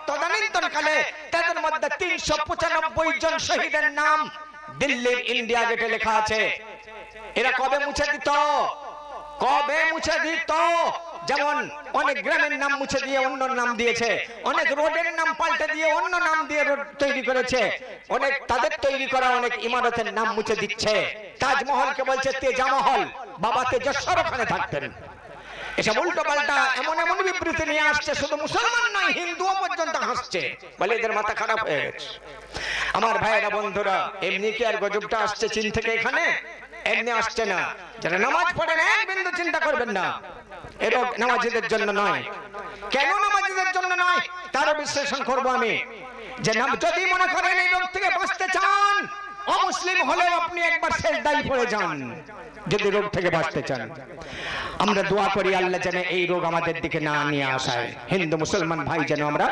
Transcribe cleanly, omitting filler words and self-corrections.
তদানীন্তনকালে তাদের মধ্যে 395 জন শহীদের নাম দিল্লির ইন্ডিয়া গেটে লেখা আছে। এরা কবে মুছে দিত? কবে মুছে দিত? যেমন অনেক গ্রামের নাম মুছে দিয়ে অন্য নাম দিয়েছে, অনেক রোডের নাম পাল্টে দিয়ে অন্য নাম দিয়ে রোড তৈরি করেছে, অনেক তাদের তৈরি করা অনেক ইমারতের নাম মুছে দিচ্ছে। তাজমহলকে বলছে তেজামহল, বাবা তেজস্বর ওখানে থাকতেন। এসব উল্টো পাল্টা এমন এমন বিবৃতি নিয়ে আসছে, শুধু মুসলমান নয় হিন্দুও পর্যন্ত হাসছে, বলে এদের মাথা খারাপ হয়ে গেছে। আমার ভাইয়েরা বন্ধুরা, এমনি কি আর গজবটা আসছে চীন থেকে এখানে? এমনি আসছে না। যারা নামাজ পড়েন এক বিন্দু চিন্তা করবেন না, এ রোগ নামাজিদের জন্য নয়। কেন নামাজিদের জন্য নয় তারও বিশ্লেষণ করবো আমি। যে যদি মনে করেন এই রোগ থেকে বাঁচতে চান, অমুসলিম হলেও আপনি একবার সেজদায় পড়ে যান যদি রোগ থেকে বাঁচতে চান। আমরা দোয়া করি আল্লাহ যেন এই রোগ আমাদের দিকে না নিয়ে আসায়। হিন্দু মুসলমান ভাই যেন আমরা